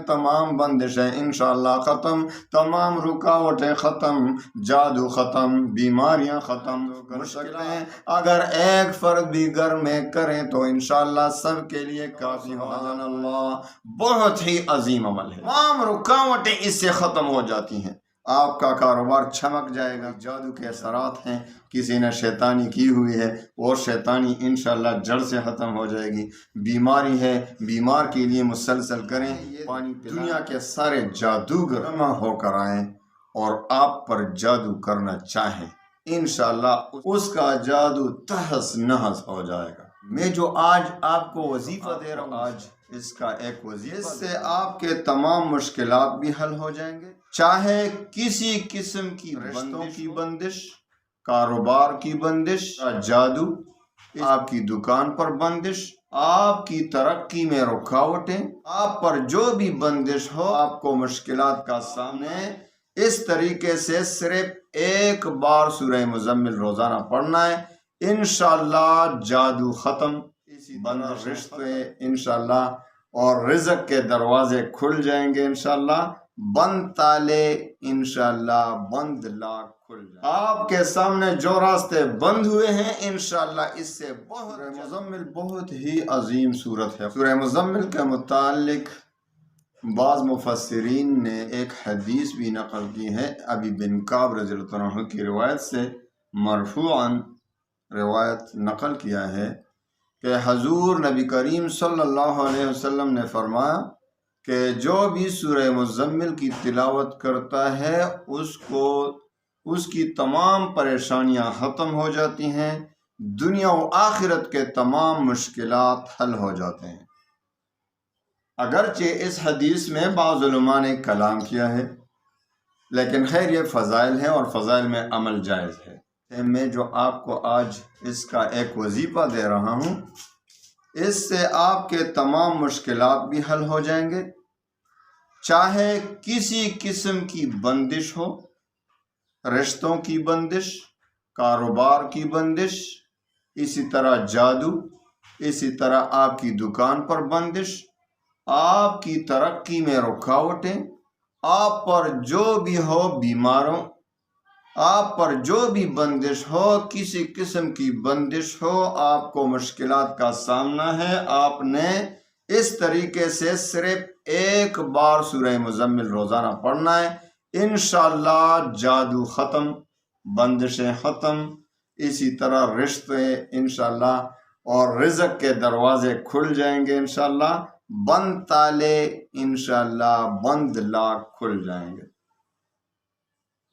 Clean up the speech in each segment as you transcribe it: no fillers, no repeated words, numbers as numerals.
تمام بندشیں انشاءاللہ ختم، تمام رکاوٹیں ختم، جادو ختم، بیماریاں ختم کر سکتے ہیں۔ اگر ایک فرد بھی گھر میں کریں تو انشاءاللہ سب کے لیے کافی ہو جانا۔ اللہ بہت ہی عظیم عمل ہے، تمام رکاوٹیں اس سے ختم ہو جاتی ہیں، آپ کا کاروبار چمک جائے گا۔ جادو کے اثرات ہیں، کسی نے شیطانی کی ہوئی ہے اور شیطانی انشاءاللہ جڑ سے ختم ہو جائے گی۔ بیماری ہے، بیمار کے لیے مسلسل کریں پانی، دنیا کے سارے جادوگر جمع ہو کر آئیں اور آپ پر جادو کرنا چاہیں، انشاءاللہ اس کا جادو تہس نہس ہو جائے گا۔ میں جو آج آپ کو وظیفہ دے رہا ہوں، آج اس کا ایک وظیفہ، اس سے آپ کے تمام مشکلات بھی حل ہو جائیں گے، چاہے کسی قسم کی رشتوں کی بندش، کاروبار کی بندش، جادو، آپ کی دکان پر بندش، آپ کی ترقی میں رکاوٹیں، آپ پر جو بھی بندش ہو، آپ کو مشکلات کا سامنے اس طریقے سے صرف ایک بار سورہ مزمل روزانہ پڑھنا ہے، انشاءاللہ جادو ختم، بندش رشتے انشاءاللہ، اور رزق کے دروازے کھل جائیں گے انشاءاللہ، بند تالے انشاءاللہ بند لاک کھل جائیں گے۔ آپ کے سامنے جو راستے بند ہوئے ہیں انشاءاللہ اس سے سورہ مزمل بہت ہی عظیم سورت ہے۔ سورہ مزمل کے متعلق بعض مفسرین نے ایک حدیث بھی نقل کی ہے، ابی بن کعب رضی اللہ عنہ کی روایت سے مرفوعاً روایت نقل کیا ہے کہ حضور نبی کریم صلی اللہ علیہ وسلم نے فرمایا کہ جو بھی سورہ مزمل کی تلاوت کرتا ہے اس کی تمام پریشانیاں ختم ہو جاتی ہیں، دنیا و آخرت کے تمام مشکلات حل ہو جاتے ہیں۔ اگرچہ اس حدیث میں بعض علماء نے کلام کیا ہے، لیکن خیر یہ فضائل ہے اور فضائل میں عمل جائز ہے۔ میں جو آپ کو آج اس کا ایک وظیفہ دے رہا ہوں، اس سے آپ کے تمام مشکلات بھی حل ہو جائیں گے، چاہے کسی قسم کی بندش ہو، رشتوں کی بندش، کاروبار کی بندش، اسی طرح جادو، اسی طرح آپ کی دکان پر بندش، آپ کی ترقی میں رکاوٹیں، آپ پر جو بھی ہو بیماروں، آپ پر جو بھی بندش ہو، کسی قسم کی بندش ہو، آپ کو مشکلات کا سامنا ہے، آپ نے اس طریقے سے صرف ایک بار سورہ مزمل روزانہ پڑھنا ہے، انشاءاللہ جادو ختم، بندشیں ختم، اسی طرح رشتے انشاءاللہ، اور رزق کے دروازے کھل جائیں گے انشاءاللہ، بند تالے انشاءاللہ بند لاک کھل جائیں گے۔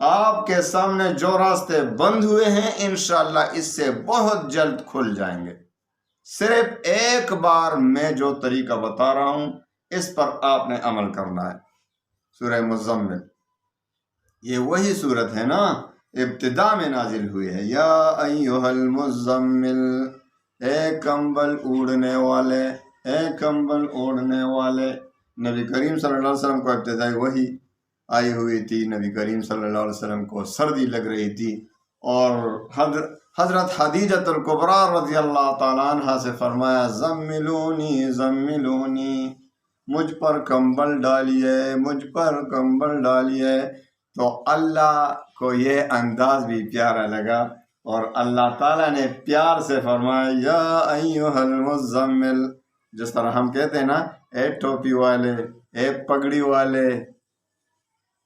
آپ کے سامنے جو راستے بند ہوئے ہیں انشاءاللہ اس سے بہت جلد کھل جائیں گے۔ صرف ایک بار میں جو طریقہ بتا رہا ہوں اس پر آپ نے عمل کرنا ہے۔ سورہ مزمل یہ وہی صورت ہے نا، ابتدا میں نازل ہوئی ہے، یا ایھا المزمل، اے کمبل اوڑھنے والے، اے کمبل اوڑھنے والے۔ نبی کریم صلی اللہ علیہ وسلم کو ابتدائی وحی آئی ہوئی تھی، نبی کریم صلی اللہ علیہ وسلم کو سردی لگ رہی تھی، اور حضرت خدیجۃ الکبریٰ رضی اللہ تعالیٰ عنہ سے فرمایا زملونی زملونی، مجھ پر کمبل ڈالیے، مجھ پر کمبل ڈالیے۔ تو اللہ کو یہ انداز بھی پیارا لگا اور اللہ تعالیٰ نے پیار سے فرمایا یا ایھا المزمل، جس طرح ہم کہتے ہیں نا اے ٹوپی والے، اے پگڑی والے،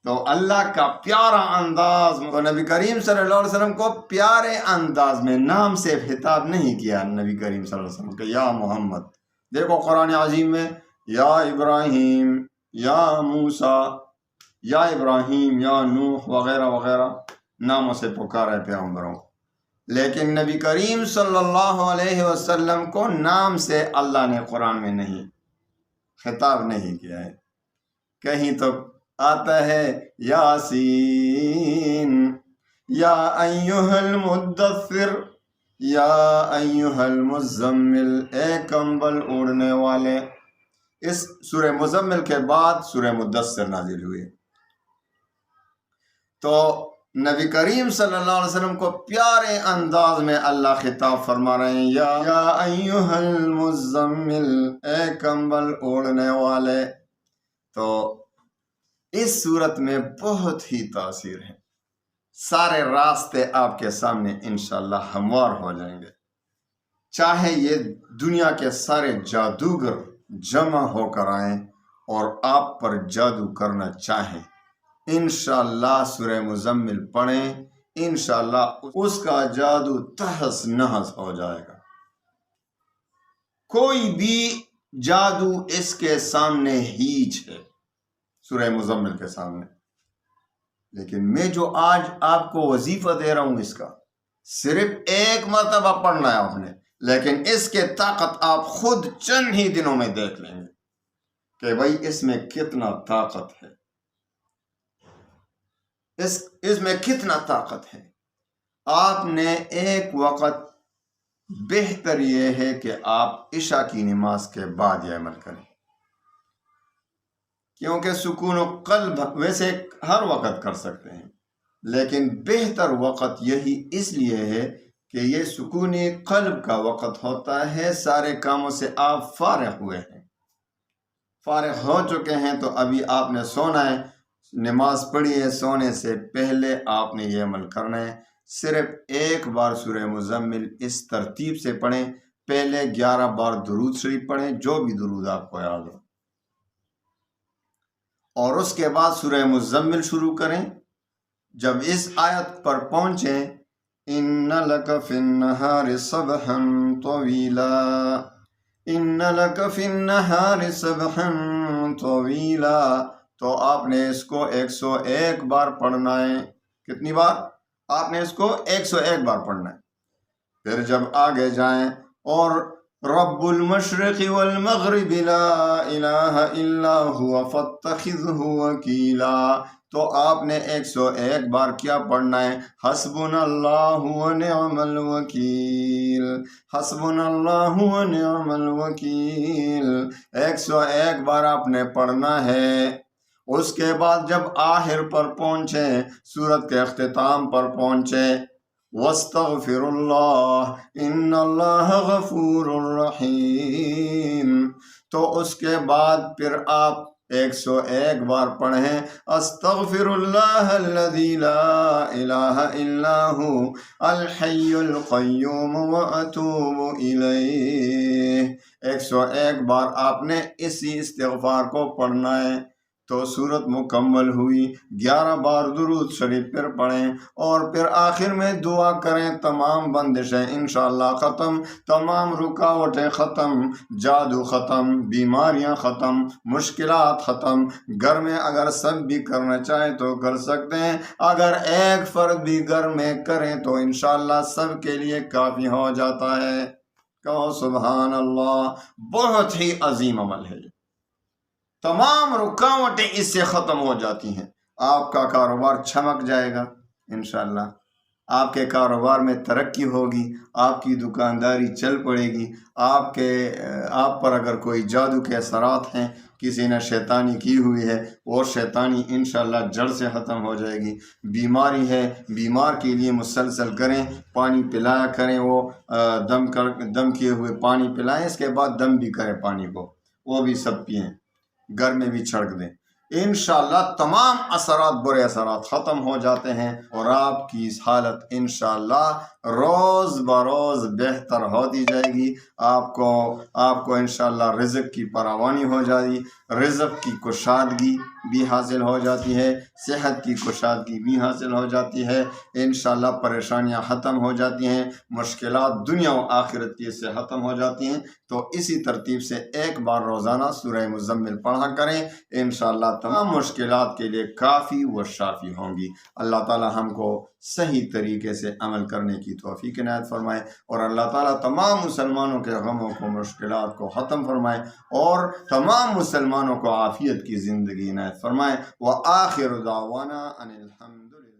تو اللہ کا پیارا انداز، تو نبی کریم صلی اللہ علیہ وسلم کو پیارے انداز میں نام سے خطاب نہیں کیا نبی کریم صلی اللہ علیہ وسلم کہ یا محمد۔ دیکھو قرآن عظیم میں یا ابراہیم، یا موسیٰ، یا ابراہیم، یا نوح وغیرہ وغیرہ ناموں سے پکارا ہے پیغمبروں کو، لیکن نبی کریم صلی اللہ علیہ وسلم کو نام سے اللہ نے قرآن میں نہیں خطاب نہیں کیا ہے۔ کہیں تو آتا ہے یاسین، یا ایھا المدثر، یا ایھا المزمل، اے کمبل اوڑھنے والے۔ اس سورہ مزمل کے بعد سورہ مدثر نازل ہوئی، تو نبی کریم صلی اللہ علیہ وسلم کو پیارے انداز میں اللہ خطاب فرما رہے ہیں یا ایھا المزمل، اے کمبل اوڑھنے والے۔ تو اس صورت میں بہت ہی تاثیر ہے، سارے راستے آپ کے سامنے انشاءاللہ ہموار ہو جائیں گے۔ چاہے یہ دنیا کے سارے جادوگر جمع ہو کر آئیں اور آپ پر جادو کرنا چاہیں، انشاءاللہ سورہ مزمل پڑھیں، انشاءاللہ اس کا جادو تہس نہس ہو جائے گا۔ کوئی بھی جادو اس کے سامنے ہیچ ہے، سورہ مزمل کے سامنے۔ لیکن میں جو آج آپ کو وظیفہ دے رہا ہوں، اس کا صرف ایک مرتبہ پڑھنا ہے آپ نے، لیکن اس کے طاقت آپ خود چند ہی دنوں میں دیکھ لیں گے کہ بھائی اس میں کتنا طاقت ہے، اس میں کتنا طاقت ہے۔ آپ نے ایک وقت، بہتر یہ ہے کہ آپ عشاء کی نماز کے بعد یہ عمل کریں، کیونکہ سکون و قلب ویسے ہر وقت کر سکتے ہیں، لیکن بہتر وقت یہی اس لیے ہے کہ یہ سکون قلب کا وقت ہوتا ہے، سارے کاموں سے آپ فارغ ہوئے ہیں، فارغ ہو چکے ہیں، تو ابھی آپ نے سونا ہے، نماز پڑھی ہے، سونے سے پہلے آپ نے یہ عمل کرنا ہے۔ صرف ایک بار سورہ مزمل اس ترتیب سے پڑھیں، پہلے 11 بار درود شریف پڑھیں، جو بھی درود آپ کو یاد ہو، اور اس کے بعد سورہ مزمل شروع کریں۔ جب اس آیت پر پہنچیں، ان لک فی النہار سبحا طویلا، ان لک فی النہار سبحا طویلا، تو آپ نے اس کو 101 بار پڑھنا ہے۔ کتنی بار؟ آپ نے اس کو 101 بار پڑھنا ہے۔ پھر جب آگے جائیں، اور رب المشرق والمغرب لا الہ الا هو فاتخذہ وکیلا، تو آپ نے 101 بار کیا پڑھنا ہے؟ حسبنا اللہ ونعم الوکیل، حسبنا اللہ ونعم الوکیل، 101 بار آپ نے پڑھنا ہے۔ اس کے بعد جب آخر پر پہنچے، سورت کے اختتام پر پہنچے، وَاسْتَغْفِرُ اللَّهَ إِنَّ اللَّهَ غَفُورٌ رَحِيمٌ، تو اس کے بعد پھر آپ 101 بار پڑھیں، استغفر اللہ الذی لا الہ الا ہو الحی القیوم واتوب الیہ، 101 بار آپ نے اسی استغفار کو پڑھنا ہے۔ تو صورت مکمل ہوئی، 11 بار درود شریف پھر پڑھیں، اور پھر آخر میں دعا کریں، تمام بندشیں انشاءاللہ ختم، تمام رکاوٹیں ختم، جادو ختم، بیماریاں ختم، مشکلات ختم۔ گھر میں اگر سب بھی کرنا چاہیں تو کر سکتے ہیں، اگر ایک فرد بھی گھر میں کریں تو انشاءاللہ سب کے لیے کافی ہو جاتا ہے۔ کہو سبحان اللہ، بہت ہی عظیم عمل ہے۔ تمام رکاوٹیں اس سے ختم ہو جاتی ہیں، آپ کا کاروبار چمک جائے گا انشاءاللہ، آپ کے کاروبار میں ترقی ہوگی، آپ کی دکانداری چل پڑے گی، آپ پر اگر کوئی جادو کے اثرات ہیں، کسی نے شیطانی کی ہوئی ہے، وہ شیطانی انشاءاللہ جڑ سے ختم ہو جائے گی۔ بیماری ہے، بیمار کے لیے مسلسل کریں، پانی پلایا کریں، وہ دم کیے ہوئے پانی پلائیں، اس کے بعد دم بھی کریں پانی کو، وہ بھی سب پئیں، گھر میں بھی چھڑک دیں، انشاءاللہ تمام اثرات، برے اثرات ختم ہو جاتے ہیں، اور آپ کی حالت انشاءاللہ روز بروز بہتر ہوتی جائے گی۔ آپ کو انشاءاللہ رزق کی فراوانی ہو جائے گی، رزق کی کشادگی بھی حاصل ہو جاتی ہے، صحت کی کشادگی بھی حاصل ہو جاتی ہے، انشاءاللہ پریشانیاں ختم ہو جاتی ہیں، مشکلات دنیا و آخرت کی سے ختم ہو جاتی ہیں۔ تو اسی ترتیب سے ایک بار روزانہ سورہ مزمل پڑھا کریں، انشاءاللہ تمام مشکلات کے لیے کافی و شافی ہوں گی۔ اللہ تعالی ہم کو صحیح طریقے سے عمل کرنے کی توفیق عنایت فرمائے، اور اللہ تعالی تمام مسلمانوں کے غموں کو، مشکلات کو ختم فرمائے، اور تمام مسلمانوں کو عافیت کی زندگی عنایت فرمائے۔ وآخر دعوانا ان الحمد للہ۔